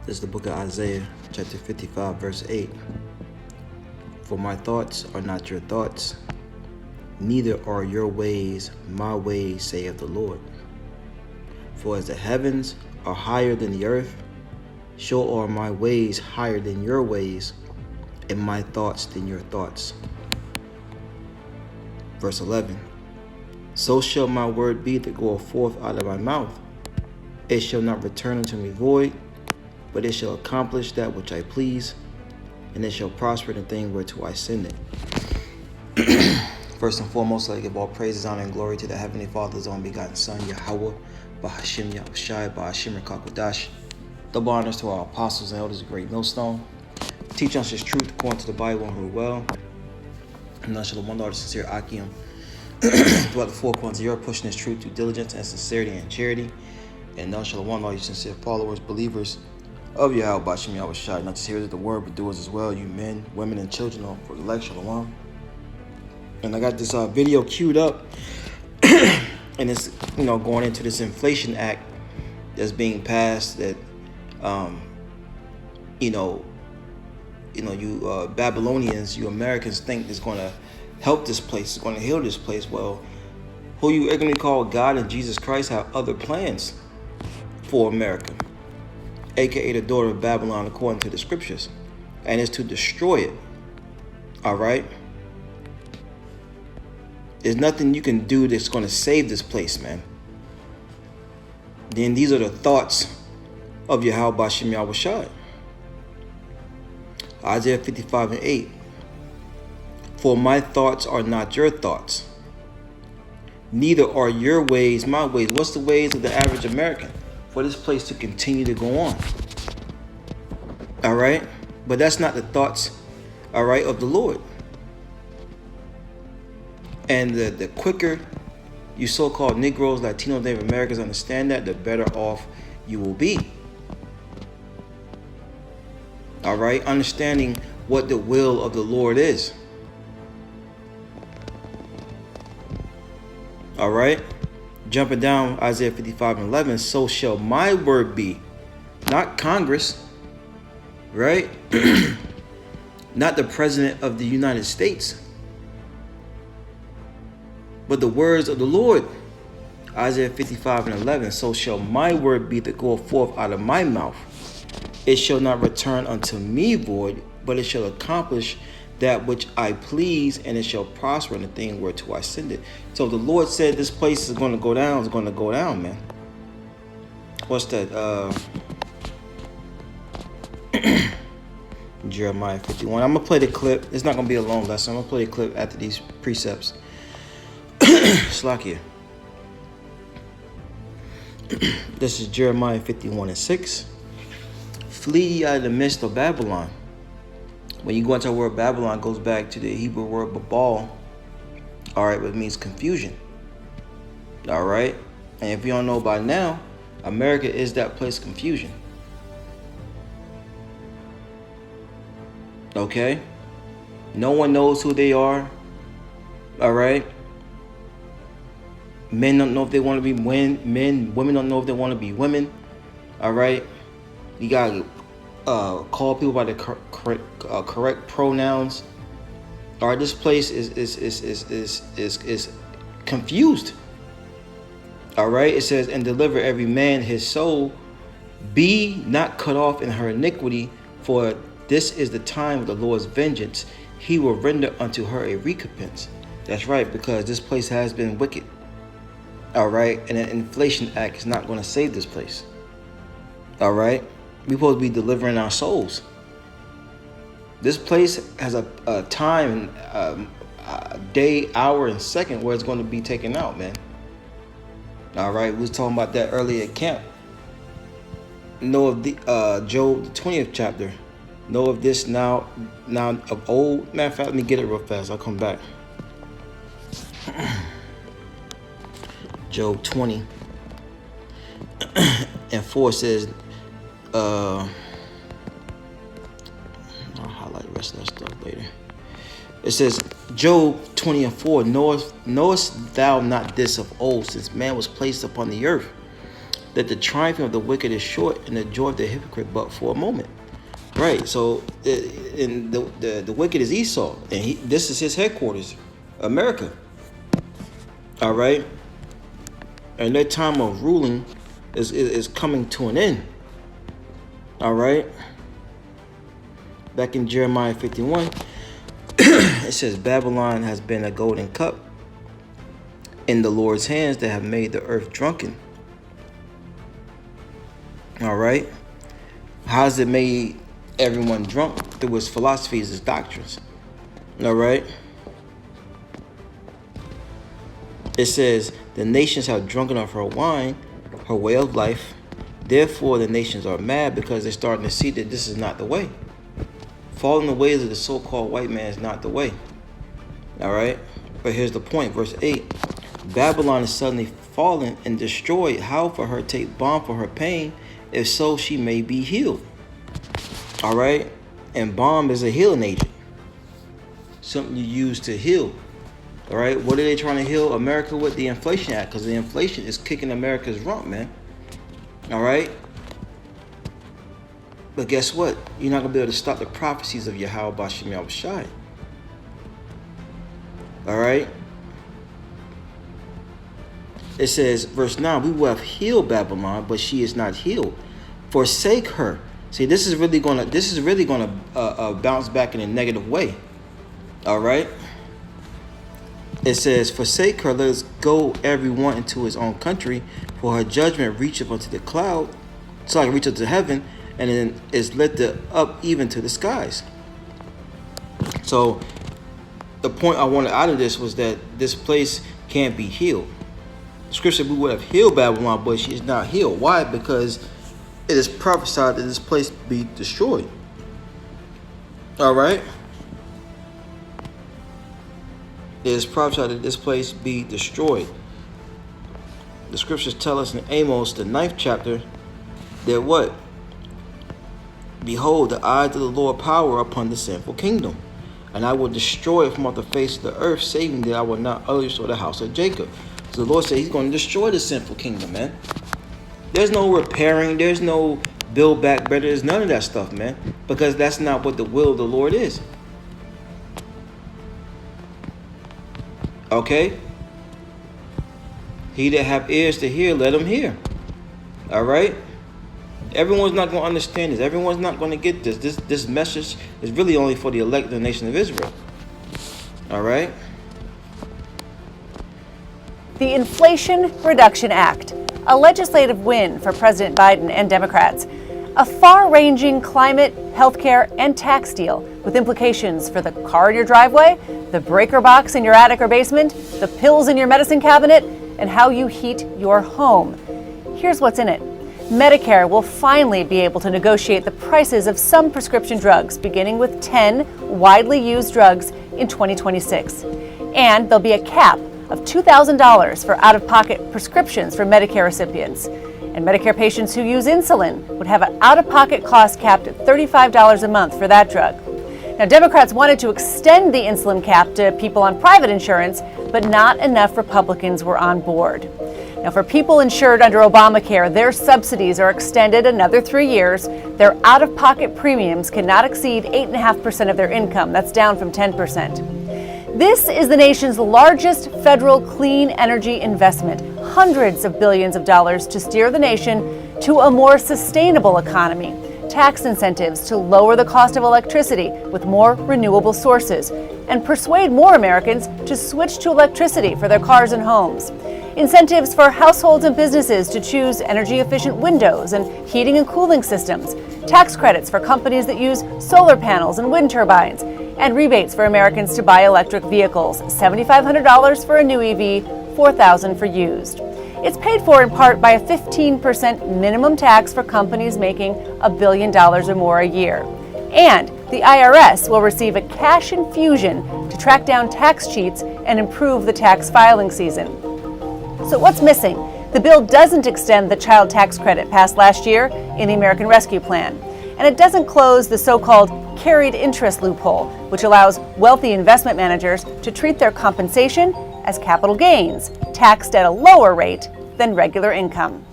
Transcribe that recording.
This is the book of Isaiah, chapter 55, verse 8. For my thoughts are not your thoughts, neither are your ways my ways, saith the Lord. For as the heavens are higher than the earth, so are my ways higher than your ways, and my thoughts than your thoughts. Verse 11. So shall my word be that goeth forth out of my mouth. It shall not return unto me void, but it shall accomplish that which I please, and it shall prosper in the thing whereto I send it. First and foremost, I give all praises, honor, and glory to the Heavenly Father's only begotten Son, Yahweh, Bahashim Yahushai, Bahashim Rakakwadash. Double honors to our apostles and elders of Great Millstone. Teach us His truth according to the Bible and who well. And thus shall the one Lord sincere Akim throughout the four corners of Europe, pushing His truth through diligence and sincerity and charity. And thus shall the one Lord, you sincere followers, believers of Yahweh, Bahashim Yahushai, not just hearers of the word, but doers as well, you men, women, and children on for elect shalom. And I got this video queued up, and it's going into this Inflation Act that's being passed. That you Babylonians, you Americans think is going to help this place, is going to heal this place. Well, who you ignorantly call God and Jesus Christ have other plans for America, aka the daughter of Babylon, according to the scriptures, and it's to destroy it. All right. There's nothing you can do that's going to save this place, man. Then these are the thoughts of Yahweh Bahashim Yahushai. Isaiah 55 and 8. For my thoughts are not your thoughts, neither are your ways my ways. What's the ways of the average American? For this place to continue to go on. All right? But that's not the thoughts, all right, of the Lord. And the quicker you so-called Negroes, Latinos, Native Americans understand that, the better off you will be. All right? Understanding what the will of the Lord is. All right? Jumping down, Isaiah 55 and 11, so shall my word be. Not Congress, right? Not the President of the United States, but the words of the Lord. Isaiah 55 and 11, so shall my word be that goeth forth out of my mouth. It shall not return unto me void, but it shall accomplish that which I please, and it shall prosper in the thing whereto I send it. So the Lord said this place is going to go down, it's going to go down, man. What's that? Jeremiah 51. I'm going to play the clip. It's not going to be a long lesson. I'm going to play the clip after these precepts. Slakia. This is Jeremiah 51 and 6. Flee out of the midst of Babylon. When you go into the word Babylon, it goes back to the Hebrew word Babal. All right, it means confusion. All right. And if you don't know by now, America is that place of confusion. Okay. No one knows who they are. All right. Men don't know if they want to be men. Women don't know if they want to be women. All right. You gotta call people by the correct pronouns. All right. This place is confused. All right. It says, and deliver every man his soul, be not cut off in her iniquity, for this is the time of the Lord's vengeance. He will render unto her a recompense. That's right, because this place has been wicked. All right, and an Inflation Act is not going to save this place. All right, we're supposed to be delivering our souls. This place has a time, a day, hour, and second where it's going to be taken out, man. All right, we was talking about that earlier at camp. Know of the Job, the 20th chapter. Know of this now of old. Matter of fact, let me get it real fast. I'll come back. Job 20 and 4 says, I'll highlight the rest of that stuff later. It says, Job 20 and 4, knowest thou not this of old, since man was placed upon the earth, that the triumphing of the wicked is short and the joy of the hypocrite but for a moment. Right, so and the wicked is Esau, and this is his headquarters, America. All right, and their time of ruling is coming to an end. All right, back in Jeremiah 51, it says, Babylon has been a golden cup in the Lord's hands that have made the earth drunken. All right, how's it made everyone drunk? Through his philosophies, his doctrines. All right, it says, the nations have drunken of her wine, her way of life. Therefore the nations are mad, because they're starting to see that this is not the way. Following the ways of the so-called white man is not the way. All right, but here's the point, verse 8. Babylon is suddenly fallen and destroyed. How for her take balm for her pain? If so, she may be healed. All right, and balm is a healing agent, something you use to heal. All right, what are they trying to heal America with? The Inflation Act, because the inflation is kicking America's rump, man. All right, but guess what? You're not gonna be able to stop the prophecies of Yahweh Bashim Yahushai. All right, it says, verse 9, we will have healed Babylon, but she is not healed. Forsake her. See, this is really gonna bounce back in a negative way. All right. It says, forsake her, let us go everyone into his own country, for her judgment reacheth unto the cloud, so I can reach up to heaven, and then is lifted up even to the skies. So the point I wanted out of this was that this place can't be healed. Scripture, we would have healed Babylon, but she is not healed. Why? Because it is prophesied that this place be destroyed. All right. It is prophesied that this place be destroyed. The scriptures tell us in Amos, the 9th chapter, that what? Behold, the eyes of the Lord power upon the sinful kingdom, and I will destroy it from off the face of the earth, saving that I will not utterly restore the house of Jacob. So the Lord said he's going to destroy the sinful kingdom, man. There's no repairing, there's no build back better, there's none of that stuff, man, because that's not what the will of the Lord is. Okay? He that have ears to hear, let him hear. All right? Everyone's not going to understand this. Everyone's not going to get this. This message is really only for the elect of the nation of Israel. All right? The Inflation Reduction Act, a legislative win for President Biden and Democrats. A far-ranging climate, healthcare, and tax deal with implications for the car in your driveway, the breaker box in your attic or basement, the pills in your medicine cabinet, and how you heat your home. Here's what's in it. Medicare will finally be able to negotiate the prices of some prescription drugs, beginning with 10 widely used drugs in 2026. And there'll be a cap of $2,000 for out-of-pocket prescriptions for Medicare recipients. And Medicare patients who use insulin would have an out-of-pocket cost capped at $35 a month for that drug. Now, Democrats wanted to extend the insulin cap to people on private insurance, but not enough Republicans were on board. Now, for people insured under Obamacare, their subsidies are extended another 3 years. Their out-of-pocket premiums cannot exceed 8.5% of their income. That's down from 10%. This is the nation's largest federal clean energy investment, hundreds of billions of dollars to steer the nation to a more sustainable economy, tax incentives to lower the cost of electricity with more renewable sources, and persuade more Americans to switch to electricity for their cars and homes. Incentives for households and businesses to choose energy-efficient windows and heating and cooling systems, tax credits for companies that use solar panels and wind turbines, and rebates for Americans to buy electric vehicles, $7,500 for a new EV, $4,000 for used. It's paid for in part by a 15% minimum tax for companies making $1 billion or more a year. And the IRS will receive a cash infusion to track down tax cheats and improve the tax filing season. So what's missing? The bill doesn't extend the child tax credit passed last year in the American Rescue Plan. And it doesn't close the so-called carried interest loophole, which allows wealthy investment managers to treat their compensation as capital gains, taxed at a lower rate than regular income.